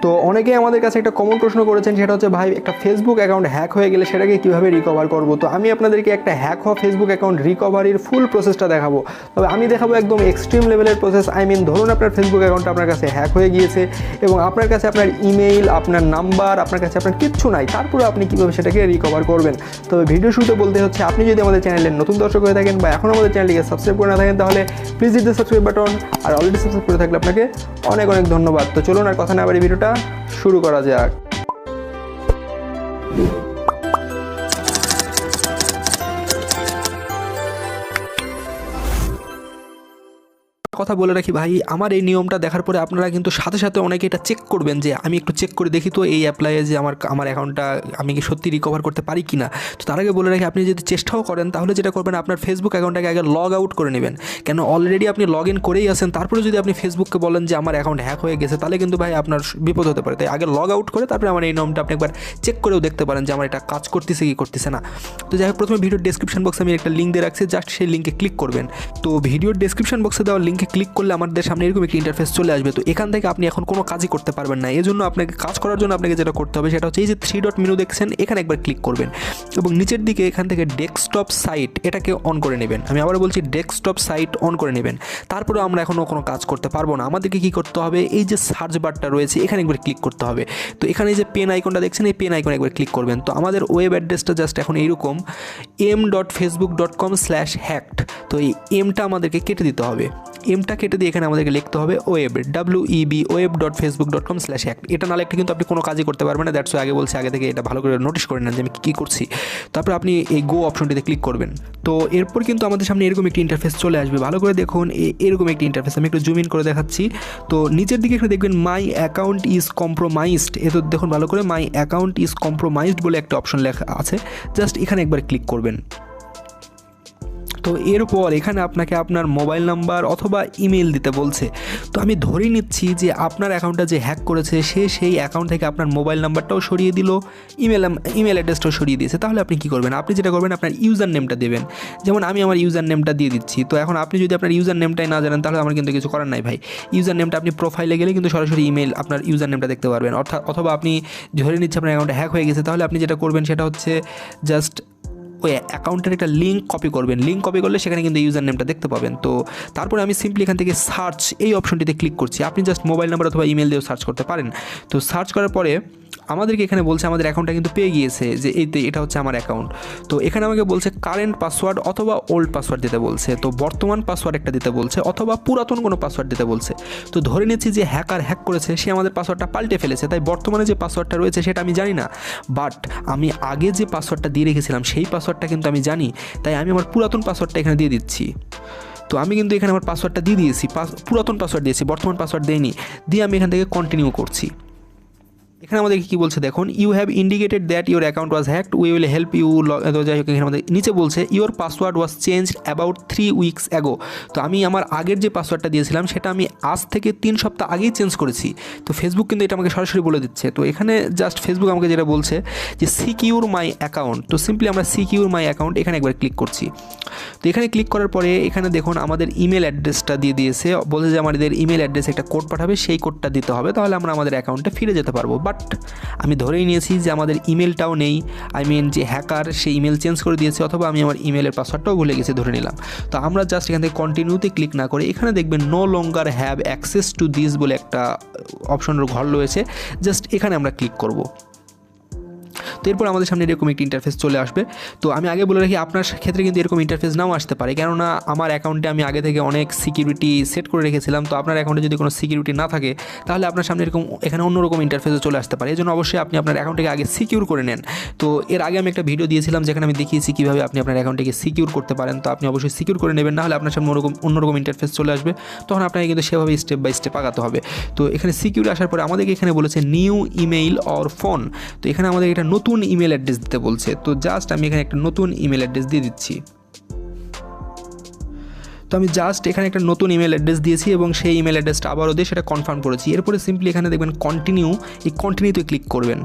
তো অনেকেই আমাদের কাছে একটা কমন প্রশ্ন করেছেন, সেটা হচ্ছে ভাই একটা ফেসবুক অ্যাকাউন্ট হ্যাক হয়ে গেলে সেটাকে কীভাবে রিকভার করব। তো আমি আপনাদেরকে একটা হ্যাক হওয়া ফেসবুক অ্যাকাউন্ট রিকভারির ফুল প্রসেসটা দেখাবো। তবে আমি দেখাবো একদম এক্সট্রিম লেভেলের প্রসেস। ধরুন আপনার ফেসবুক অ্যাকাউন্টটা আপনার কাছে হ্যাক হয়ে গিয়েছে এবং আপনার কাছে আপনার ইমেইল, আপনার নাম্বার, আপনার কাছে আপনার কিচ্ছু নাই, তারপরে আপনি কীভাবে সেটাকে রিকভার করবেন। তবে ভিডিও শুরুতে বলতে হচ্ছে, আপনি যদি আমাদের চ্যানেলের নতুন দর্শক হয়ে থাকেন বা এখন আমাদের চ্যানেলটিকে সাবস্ক্রাইব করে না থাকেন, তাহলে please hit the subscribe button. আর অলরেডি সাবস্ক্রাইব করে থাকলে আপনাকে অনেক অনেক ধন্যবাদ। তো চলুন আর কথা না বাড়ি ভিডিওটা শুরু করা যাক। কথা বলে রাখি ভাই, আমার এই নিয়মটা দেখার পরে আপনারা কিন্তু সাথে সাথে অনেকে এটা চেক করবেন যে আমি একটু চেক করে দেখি তো এই অ্যাপ্লাইয়ে যে আমার অ্যাকাউন্টটা আমি কি সত্যি রিকভার করতে পারি কি না। তো তার আগে বলে রাখি, আপনি যদি চেষ্টাও করেন তাহলে যেটা করবেন, আপনার ফেসবুক অ্যাকাউন্টটাকে আগে লগ আউট করে নেবেন। কেন অলরেডি আপনি লগ ইন করেই আছেন, তারপরে যদি আপনি ফেসবুককে বলেন যে আমার অ্যাকাউন্ট হ্যাক হয়ে গেছে, তাহলে কিন্তু ভাই আপনার বিপদ হতে পারে। তাই আগে লগ আউট করে তারপরে আমার এই নিয়মটা আপনি একবার চেক করেও দেখতে পারেন যে আমার এটা কাজ করতেছে কি করতেছে না। তো যাই হোক, প্রথমে ভিডিওর ডেসক্রিপশন বক্সে আমি একটা লিঙ্ক দিয়ে রাখছি, জাস্ট সেই লিঙ্কে ক্লিক করবেন। তো ভিডিওর ডেসক্রিপশন বক্সে দেওয়া লিঙ্কে ক্লিক করলে আমাদের সামনে এরকম একটি ইন্টারফেস চলে আসবে। তো এখান থেকে আপনি এখন কোনো কাজই করতে পারবেন না। এই জন্য আপনাকে কাজ করার জন্য আপনাকে যেটা করতে হবে সেটা হচ্ছে এই যে 3 ডট মেনু দেখছেন, এখানে একবার ক্লিক করবেন এবং নিচের দিকে এখান থেকে ডেস্কটপ সাইট এটাকে অন করে নেবেন। আমি আবার বলছি, ডেস্কটপ সাইট অন করে নেবেন। তারপরে আমরা এখনও কোনো কাজ করতে পারবো না। আমাদেরকে কী করতে হবে, এই যে সার্চ বারটা রয়েছে এখানে একবার ক্লিক করতে হবে। তো এখানে যে পেন আইকনটা দেখছেন, এই পেন আইকনে একবার ক্লিক করবেন। তো আমাদের ওয়েব অ্যাড্রেসটা জাস্ট এখন এইরকম m.facebook.com/hacked। তো এই এমটা আমাদেরকে কেটে দিতে হবে। এমটা কেটে দিয়ে এখানে আমাদেরকে লিখতে হবে ওয়েব, web.facebook.com/hacked। এটা না লিখলে কিন্তু আপনি কোনো কাজই করতে পারবেন না। দ্যাটস আগে বলছি, আগে থেকে এটা ভালো করে নোটিশ করে নেন যে আমি কী করছি। তারপর আপনি এই গো অপশনটিতে ক্লিক করবেন। তো এরপর কিন্তু আমাদের সামনে এরকম একটি ইন্টারফেস চলে আসবে। ভালো করে দেখুন, এরকম একটি ইন্টারফেস। আমি একটু জুম ইন করে দেখাচ্ছি। তো নিচের দিকে এখানে দেখবেন মাই অ্যাকাউন্ট ইজ কম্প্রোমাইজড। এ তো দেখুন ভালো করে, মাই অ্যাকাউন্ট ইজ কম্প্রোমাইজড বলে একটা অপশন লেখা আছে। জাস্ট এখানে একবার ক্লিক করবেন। তো এরপর এখানে আপনাকে আপনার মোবাইল নাম্বার অথবা ইমেল দিতে বলছে। তো আমি ধরে নিচ্ছি যে আপনার অ্যাকাউন্টটা যে হ্যাক করেছে সে সেই অ্যাকাউন্ট থেকে আপনার মোবাইল নাম্বারটাও সরিয়ে দিল, ইমেল অ্যাড্রেসটাও সরিয়ে দিয়েছে। তাহলে আপনি কী করবেন, আপনি যেটা করবেন আপনার ইউজার নেমটা দেবেন। যেমন আমি আমার ইউজার নেমটা দিয়ে দিচ্ছি। তো এখন আপনি যদি আপনার ইউজার নেমটাই না জানেন তাহলে আমার কিন্তু কিছু করার নাই ভাই। ইউজার নেমটা আপনি প্রোফাইলে গেলে কিন্তু সরাসরি ইমেল আপনার ইউজার নেমটা দেখতে পারবেন। অথবা আপনি ধরে নিচ্ছে আপনার অ্যাকাউন্টটা হ্যাক হয়ে গেছে, তাহলে আপনি যেটা করবেন সেটা হচ্ছে জাস্ট ওই অ্যাকাউন্টের একটা লিঙ্ক কপি করবেন। লিঙ্ক কপি করলে সেখানে কিন্তু ইউজার নেমটা দেখতে পাবেন। তো তারপরে আমি সিম্পলি এখান থেকে সার্চ এই অপশনটিতে ক্লিক করছি। আপনি জাস্ট মোবাইল নাম্বার অথবা ইমেল দিয়েও সার্চ করতে পারেন। তো সার্চ করার পরে আমাদেরকে এখানে বলছে আমাদের অ্যাকাউন্টটা কিন্তু পেয়ে গিয়েছে, যে এটা হচ্ছে আমার অ্যাকাউন্ট। তো এখানে আমাকে বলছে কারেন্ট পাসওয়ার্ড অথবা ওল্ড পাসওয়ার্ড দিতে বলছে। তো বর্তমান পাসওয়ার্ড একটা দিতে বলছে অথবা পুরাতন কোনো পাসওয়ার্ড দিতে বলছে। তো ধরে নিচ্ছি যে হ্যাকার হ্যাক করেছে, সে আমাদের পাসওয়ার্ডটা পাল্টে ফেলেছে। তাই বর্তমানে যে পাসওয়ার্ডটা রয়েছে সেটা আমি জানি না, বাট আমি আগে যে পাসওয়ার্ডটা দিয়ে রেখেছিলাম সেই পাসওয়ার্ডটা কিন্তু আমি জানি। তাই আমি আমার পুরাতন পাসওয়ার্ডটা এখানে দিয়ে দিচ্ছি। তো আমি কিন্তু এখানে আমার পাসওয়ার্ডটা দিয়ে দিয়েছি, পুরাতন পাসওয়ার্ড দিয়েছি, বর্তমান পাসওয়ার্ড দেইনি। দিয়ে আমি এখান থেকে কন্টিনিউ করছি। এখানে আমাদেরকে কী বলছে দেখুন, you have indicated that your account was hacked, we will help you. যাই হোক, এখানে আমাদের নিচে বলছে your password was changed about 3 weeks ago. তো আমি আমার আগের যে পাসওয়ার্ডটা দিয়েছিলাম সেটা আমি আজ থেকে 3 সপ্তাহ আগেই চেঞ্জ করেছি। তো ফেসবুক কিন্তু এটা আমাকে সরাসরি বলে দিচ্ছে। তো এখানে জাস্ট ফেসবুক আমাকে যেটা বলছে যে সিকিউর মাই অ্যাকাউন্ট। তো সিম্পলি আমরা সিকিউর মাই অ্যাকাউন্ট এখানে একবার ক্লিক করছি। তো এখানে ক্লিক করার পরে এখানে দেখুন আমাদের ইমেল অ্যাড্রেসটা দিয়ে দিয়েছে। বলছে যে আমাদের ইমেল অ্যাড্রেসে একটা কোড পাঠাবে, সেই কোডটা দিতে হবে, তাহলে আমরা আমাদের অ্যাকাউন্টে ফিরে যেতে পারবো। বাট আমি ধরেই নিয়েছি যে আমাদের ইমেলটাও নেই। যে হ্যাকার সে ইমেল চেঞ্জ করে দিয়েছে, অথবা আমি আমার ইমেলের পাসওয়ার্ডটাও ভুলে গেছি ধরে নিলাম। তো আমরা জাস্ট এখান থেকে কন্টিনিউতে ক্লিক না করে এখানে দেখবেন no longer have access to this বলে একটা অপশনের ঘর রয়েছে, জাস্ট এখানে আমরা ক্লিক করব। তো এরপর আমাদের সামনে এরকম একটি ইন্টারফেস চলে আসবে। তো আমি আগে বলে রাখি, আপনার ক্ষেত্রে কিন্তু এরকম ইন্টারফেস নাও আসতে পারে, কেননা আমার অ্যাকাউন্টে আমি আগে থেকে অনেক সিকিউরিটি সেট করে রেখেছিলাম। তো আপনার অ্যাকাউন্টে যদি কোনো সিকিউরিটি না থাকে তাহলে আপনার সামনে এরকম এখানে অন্যরকম ইন্টারফেসও চলে আসতে পারে। এই জন্য অবশ্যই আপনি আপনার অ্যাকাউন্টকে আগে সিকিউর করে নেন। তো এর আগে আমি একটা ভিডিও দিয়েছিলাম যেখানে আমি দেখিয়েছি কীভাবে আপনি আপনার অ্যাকাউন্টকে সিকিউর করতে পারেন। তো আপনি অবশ্যই সিকিউর করে নেবেন, না হলে আপনার সামনে অন্যরকম ইন্টারফেস চলে আসবে, তখন আপনাকে কিন্তু সেভাবে স্টেপ বাই স্টেপ আগাতে হবে। তো এখানে সিকিউর আসার পরে আমাদেরকে এখানে বলেছে নিউ ইমেইল অর ফোন। তো এখানে আমাদের একটা নতুন ইমেল অ্যাড্রেস দিতে বলছে। তো জাস্ট আমি এখানে একটা নতুন ইমেল অ্যাড্রেস দিয়ে দিচ্ছি। তো আমি জাস্ট এখানে একটা নতুন ইমেল অ্যাড্রেস দিয়েছি এবং সেই ইমেল অ্যাড্রেসটা আবারও দিয়ে সেটা কনফার্ম করেছি। এরপরে সিম্পলি এখানে দেখবেন কন্টিনিউ, এই কন্টিনিউতে ক্লিক করবেন।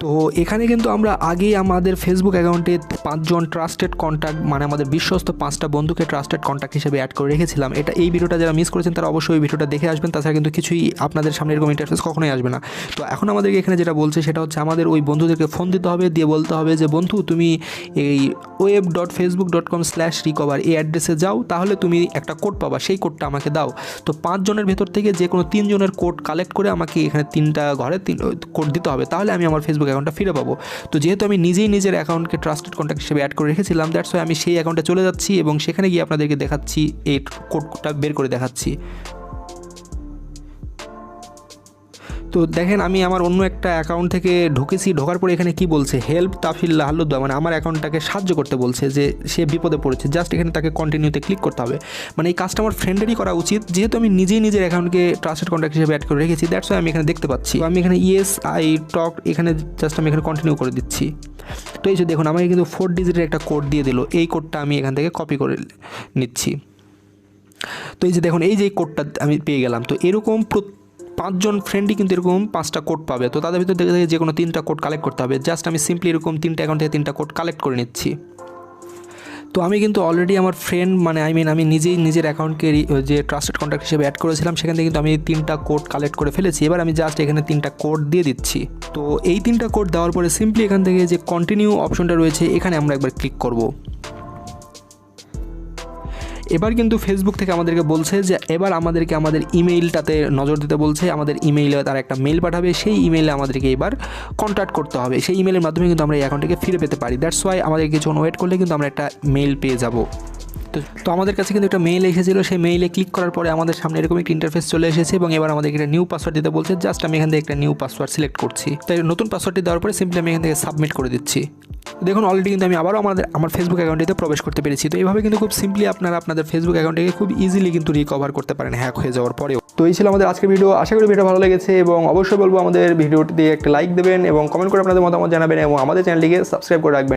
তো এখানে কিন্তু আমরা আগেই আমাদের ফেসবুক অ্যাকাউন্টে 5 জন ট্রাস্টেড কন্ট্যাক্ট মানে আমাদের বিশ্বস্ত 5টা বন্ধুকে ট্রাস্টেড কন্ট্যাক্ট হিসেবে অ্যাড করে রেখেছিলাম। এই ভিডিওটা যারা মিস করেছেন তারা অবশ্যই এই ভিডিওটা দেখে আসবেন, তাছাড়া কিন্তু কিছুই আপনাদের সামনে এরকম ইন্টারফেস কখনোই আসবে না। তো এখন আমাদেরকে এখানে যেটা বলছে সেটা হচ্ছে আমাদের ওই বন্ধুদেরকে ফোন দিতে হবে, দিয়ে বলতে হবে যে বন্ধু তুমি এই web.facebook.com/recover এই অ্যাড্রেসে যাও, তাহলে তুমি একটা কোড পাবা, সেই কোডটা আমাকে দাও। তো 5 জনের ভেতর থেকে যে কোনো 3 জনের কোড কালেক্ট করে আমাকে এখানে 3টা ঘরে কোড দিতে হবে, তাহলে আমি আমার ফেসবুক অ্যাকাউন্টটা ফিরে পাবো। তো যেহেতু আমি নিজেই নিজের অ্যাকাউন্টকে ট্রাস্টেড কন্ট্যাক্ট হিসেবে অ্যাড করে রেখেছিলাম, দ্যাটস ওয়াই আমি সেই অ্যাকাউন্টে চলে যাচ্ছি এবং সেখানে গিয়ে আপনাদেরকে দেখাচ্ছি, এই কোডটা বের করে দেখাচ্ছি। তো দেখেন আমি আমার অন্য একটা অ্যাকাউন্ট থেকে ঢুকেছি, ঢোকার পরে এখানে কি বলছে, হেল্প তাফিল্লা হাল্লুদ্দা, মানে আমার অ্যাকাউন্টটাকে সাহায্য করতে বলছে, যে সে বিপদে পড়েছে। জাস্ট এখানে তাকে কন্টিনিউতে ক্লিক করতে হবে। মানে এই কাজটা আমার ফ্রেন্ডেরই করা উচিত, যেহেতু আমি নিজেই নিজের অ্যাকাউন্টকে ট্রাস্টেড কন্ট্যাক্ট হিসেবে অ্যাড করে রেখেছি, দ্যাটস ওয়াই আমি এখানে দেখতে পাচ্ছি। তো আমি এখানে ইয়েস আই টক, এখানে জাস্ট আমি এখানে কন্টিনিউ করে দিচ্ছি। তো এই যে দেখুন আমাকে কিন্তু 4 ডিজিটের একটা কোড দিয়ে দিল, এই কোডটা আমি এখান থেকে কপি করে নিচ্ছি। তো এই যে দেখুন এই যে কোডটা আমি পেয়ে গেলাম। তো এরকম 5 জন ফ্রেন্ডই কিন্তু এরকম 5টা কোড পাবে। তো তাদের ভিতর থেকে যে কোনো 3টা কোড কালেক্ট করতে হবে। জাস্ট আমি সিম্পলি এরকম 3টা অ্যাকাউন্ট থেকে 3টা কোড কালেক্ট করে নিচ্ছি। তো আমি কিন্তু অলরেডি আমার ফ্রেন্ড মানে আমি নিজেই নিজের অ্যাকাউন্টকে যে ট্রাস্টেড কন্ট্যাক্ট হিসেবে অ্যাড করেছিলাম সেখান থেকে কিন্তু আমি 3টা কোড কালেক্ট করে ফেলেছি। এবার আমি জাস্ট এখানে 3টা কোড দিয়ে দিচ্ছি। তো এই 3টা কোড দেওয়ার পরে সিম্পলি এখান থেকে যে কন্টিনিউ অপশনটা রয়েছে এখানে আমরা একবার ক্লিক করব। এবার কিন্তু ফেসবুক থেকে আমাদেরকে বলছে যে এবার আমাদেরকে আমাদের ইমেইলটাতে নজর দিতে বলছে। আমাদের ইমেইলে তারা একটা মেইল পাঠাবে, সেই ইমেইলে আমাদেরকে এবার কন্ট্যাক্ট করতে হবে। সেই ইমেইলের মাধ্যমে কিন্তু আমরা এই অ্যাকাউন্টটিকে ফিরে পেতে পারি। দ্যাটস ওয়াই আমাদের কিছুক্ষণ ওয়েট করলে কিন্তু আমরা একটা মেইল পেয়ে যাব। তো আমাদের কাছে কিন্তু একটা মেইল এসেছিলো, সেই মেইলে ক্লিক করার পরে আমাদের সামনে এরকম একটা ইন্টারফেস চলে এসেছে এবং এবার আমাদেরকে একটা নিউ পাসওয়ার্ড দিতে বলছে। জাস্ট আমি এখান থেকে একটা নিউ পাসওয়ার্ড সিলেক্ট করছি। তাই নতুন পাসওয়ার্ডটি দেওয়ার পরে সিম্পলি আমি এখান থেকে সাবমিট করে দিচ্ছি। দেখুন অলরেডি কিন্তু আমি আবারও আমার ফেসবুক অ্যাকাউন্টটিতে প্রবেশ করতে পেরেছি। তো এইভাবে কিন্তু খুব সিম্পলি আপনারা আপনাদের ফেসবুক অ্যাকাউন্টটিকে খুব ইজিলি কিন্তু রিকভার করতে পারেন হ্যাক হয়ে যাওয়ার পরেও। তো এই ছিল আমাদের আজকের ভিডিও। আশা করি ভিডিও ভালো লেগেছে এবং অবশ্যই বলবো আমাদের ভিডিওটি দিয়ে একটা লাইক দেবেন এবং কমেন্ট করে আপনাদের মতামত জানাবেন এবং আমাদের চ্যানেলটিকে সাবস্ক্রাইব করে রাখবেন।